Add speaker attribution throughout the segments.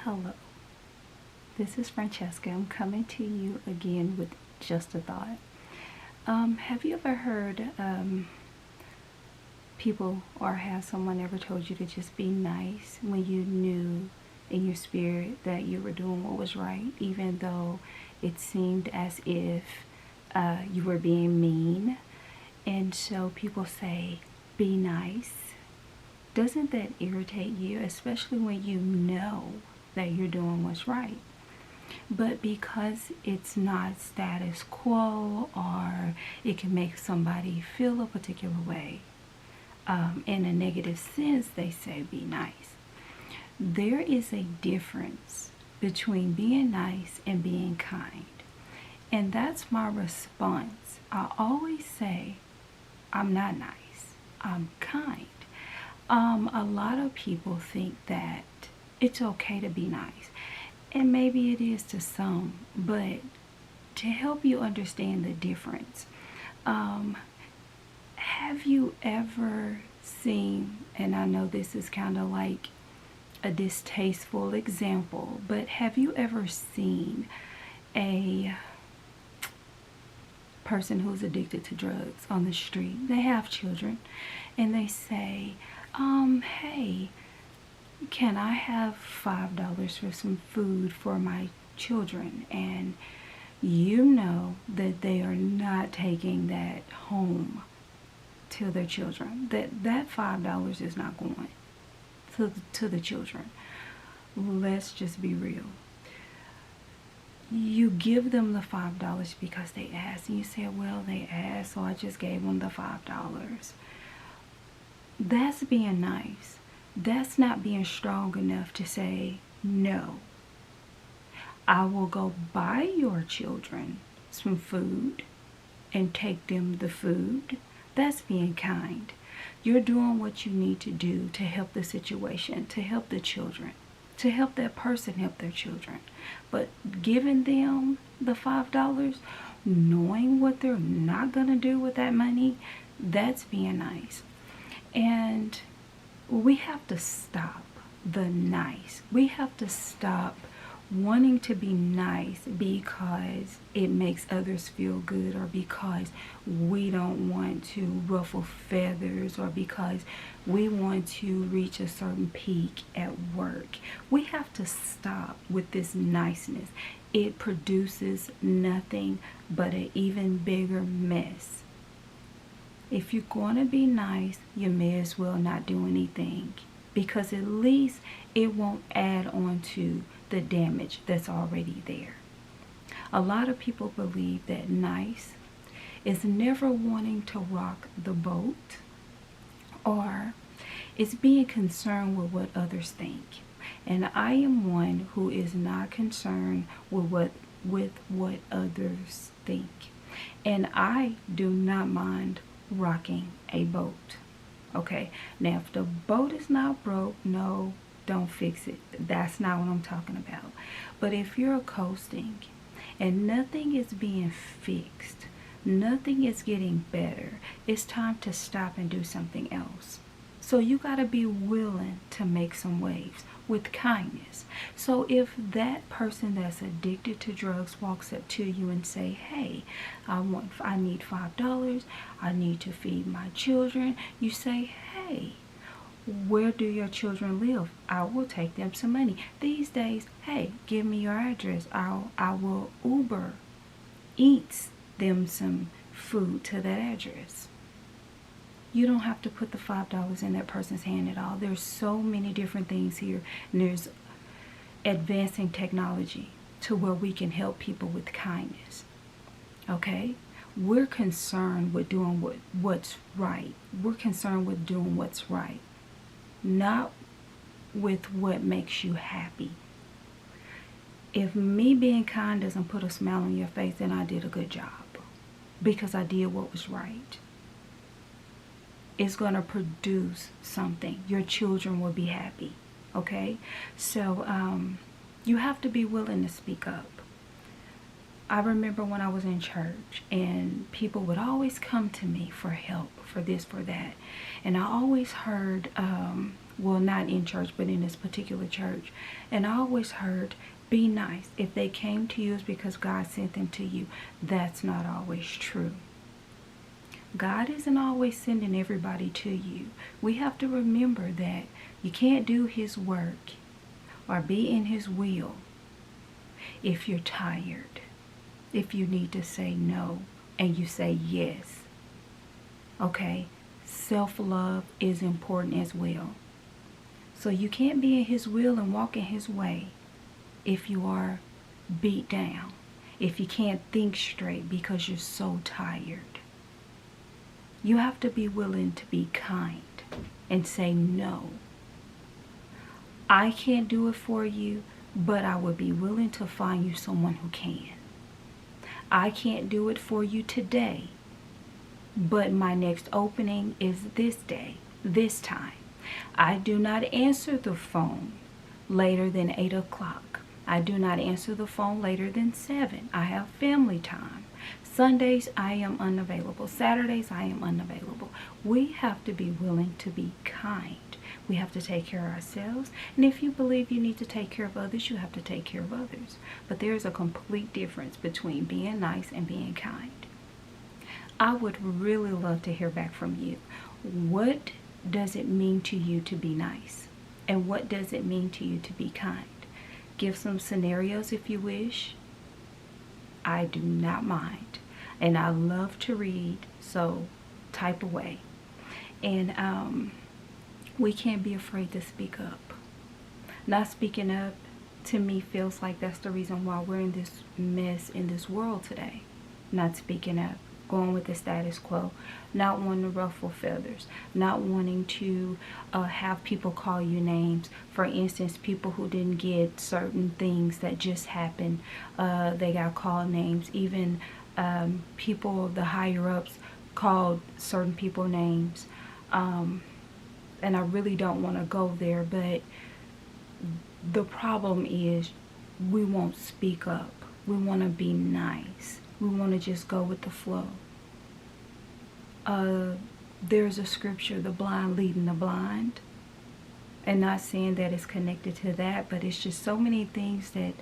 Speaker 1: Hello, this is Francesca. I'm coming to you again with just a thought. Have you ever heard people or have someone ever told you to just be nice when you knew in your spirit that you were doing what was right, even though it seemed as if you were being mean? And so people say, be nice. Doesn't that irritate you, especially when you know that you're doing what's right? But because it's not status quo, or it can make somebody feel a particular way, in a negative sense, they say be nice. There is a difference between being nice and being kind. And that's my response. I always say, I'm not nice, I'm kind. A lot of people think that it's okay to be nice. And maybe it is to some, but to help you understand the difference, have you ever seen, and I know this is kind of like a distasteful example, but have you ever seen a person who's addicted to drugs on the street? They have children and they say, hey, can I have $5 for some food for my children? And you know that they are not taking that home to their children. That $5 is not going to the children. Let's just be real. You give them the $5 because they asked, and you say, well, they asked, so I just gave them the $5. That's being nice. That's not being strong enough to say, no, I will go buy your children some food and take them the food. That's being kind. You're doing what you need to do to help the situation, to help the children, to help that person help their children. But giving them the $5, knowing what they're not going to do with that money, that's being nice. And we have to stop the nice. We have to stop wanting to be nice because it makes others feel good, or because we don't want to ruffle feathers, or because we want to reach a certain peak at work. We have to stop with this niceness. It produces nothing but an even bigger mess. If you're going to be nice, you may as well not do anything, because at least it won't add on to the damage that's already there. A lot of people believe that nice is never wanting to rock the boat, or it's being concerned with what others think. And I am one who is not concerned with what others think. And I do not mind rocking a boat. Okay, now if the boat is not broke, no, don't fix it. That's not what I'm talking about. But if you're coasting and nothing is being fixed, nothing is getting better, it's time to stop and do something else. So you got to be willing to make some waves with kindness. So if that person that's addicted to drugs walks up to you and say, hey, I need $5, I need to feed my children, you say, hey, where do your children live? I will take them some money. These days, hey, give me your address. I will Uber Eats them some food to that address. You don't have to put the $5 in that person's hand at all. There's so many different things here. And there's advancing technology to where we can help people with kindness. Okay? We're concerned with doing what's right. We're concerned with doing what's right, not with what makes you happy. If me being kind doesn't put a smile on your face, then I did a good job, because I did what was right. It's going to produce something. Your children will be happy. Okay? So you have to be willing to speak up. I remember when I was in church and people would always come to me for help, for this, for that. And I always heard, well, not in church, but in this particular church. And I always heard, be nice. If they came to you, it's because God sent them to you. That's not always true. God isn't always sending everybody to you. We have to remember that you can't do his work or be in his will if you're tired, if you need to say no and you say yes. Okay? Self-love is important as well. So you can't be in his will and walk in his way if you are beat down, if you can't think straight because you're so tired. You have to be willing to be kind and say no. I can't do it for you, but I would be willing to find you someone who can. I can't do it for you today, but my next opening is this day, this time. I do not answer the phone later than 8 o'clock. I do not answer the phone later than 7. I have family time. Sundays, I am unavailable. Saturdays, I am unavailable. We have to be willing to be kind. We have to take care of ourselves. And if you believe you need to take care of others, you have to take care of others. But there's a complete difference between being nice and being kind. I would really love to hear back from you. What does it mean to you to be nice? And what does it mean to you to be kind? Give some scenarios if you wish. I do not mind. And I love to read, so type away. And we can't be afraid to speak up. Not speaking up, to me, feels like that's the reason why we're in this mess in this world today. Not speaking up, going with the status quo, not wanting to ruffle feathers, not wanting to have people call you names. For instance, people who didn't get certain things that just happened, they got called names. Even people, the higher ups, called certain people names. And I really don't want to go there, but the problem is we won't speak up. We want to be nice. We want to just go with the flow. There's a scripture, the blind leading the blind. And not saying that it's connected to that, but it's just so many things that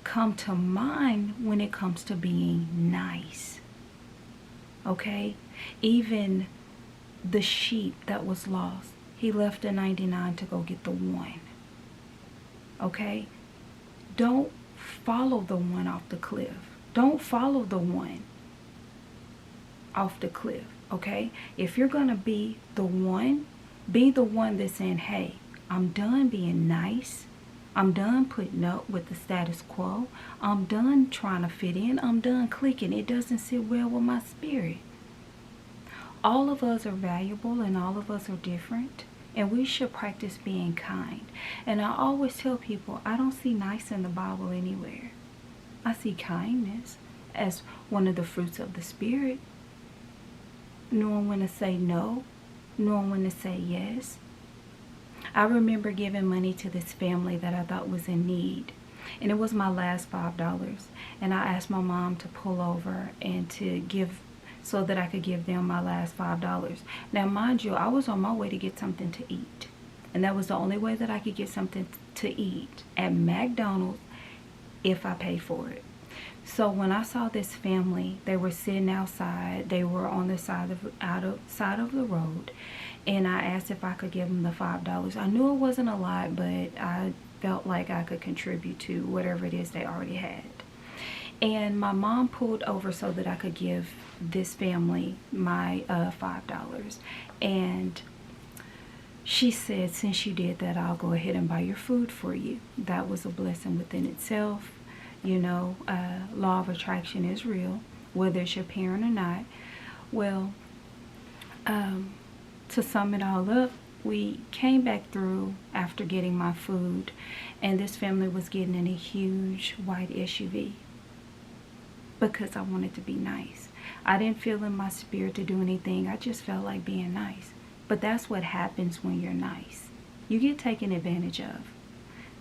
Speaker 1: come to mind when it comes to being nice. Okay? Even the sheep that was lost, he left the 99 to go get the one. Okay? Don't follow the one off the cliff. Don't follow the one off the cliff. Okay? If you're going to be the one that's saying, hey, I'm done being nice. I'm done putting up with the status quo. I'm done trying to fit in. I'm done clicking. It doesn't sit well with my spirit. All of us are valuable and all of us are different. And we should practice being kind. And I always tell people, I don't see nice in the Bible anywhere. I see kindness as one of the fruits of the Spirit. Knowing when to say no, knowing when to say yes. I remember giving money to this family that I thought was in need. And it was my last $5. And I asked my mom to pull over and to give, so that I could give them my last $5. Now, mind you, I was on my way to get something to eat. And that was the only way that I could get something to eat at McDonald's if I paid for it. So when I saw this family, they were sitting outside. They were on the side of the road. And I asked if I could give them the $5. I knew it wasn't a lot, but I felt like I could contribute to whatever it is they already had. And my mom pulled over so that I could give this family my $5. And she said, since you did that, I'll go ahead and buy your food for you. That was a blessing within itself. You know, law of attraction is real, whether it's your parent or not. Well, to sum it all up, we came back through after getting my food, and this family was getting in a huge white SUV because I wanted to be nice. I didn't feel in my spirit to do anything. I just felt like being nice. But that's what happens when you're nice. You get taken advantage of.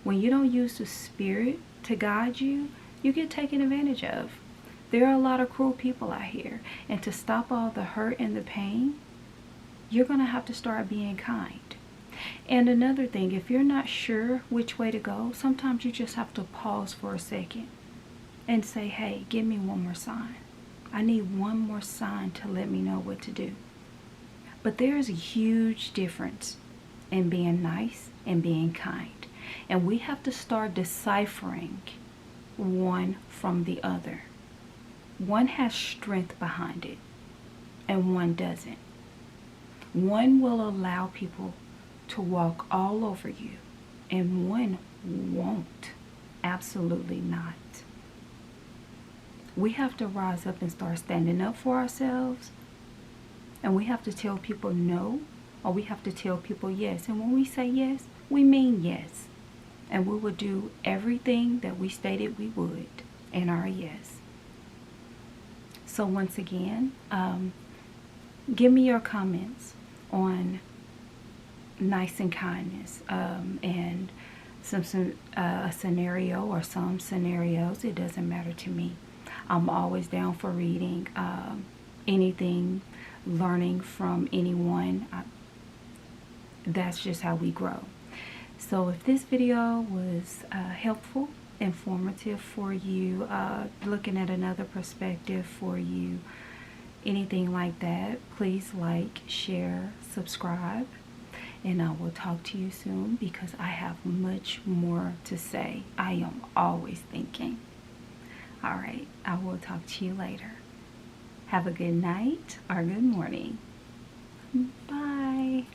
Speaker 1: When you don't use the Spirit to guide you, you get taken advantage of. There are a lot of cruel people out here. And to stop all the hurt and the pain, you're going to have to start being kind. And another thing, if you're not sure which way to go, sometimes you just have to pause for a second and say, hey, give me one more sign. I need one more sign to let me know what to do. But there's a huge difference in being nice and being kind. And we have to start deciphering one from the other. One has strength behind it, and one doesn't. One will allow people to walk all over you, and one won't. Absolutely not. We have to rise up and start standing up for ourselves, and we have to tell people no, or we have to tell people yes. And when we say yes, we mean yes, and we will do everything that we stated we would in our yes. So once again, give me your comments on nice and kindness, and a scenario or some scenarios. It doesn't matter to me. I'm always down for reading anything, learning from anyone. That's just how we grow. So if this video was helpful, informative for you, looking at another perspective for you, anything like that, please like, share, subscribe, and I will talk to you soon, because I have much more to say. I am always thinking. All right, I will talk to you later. Have a good night or good morning. Bye.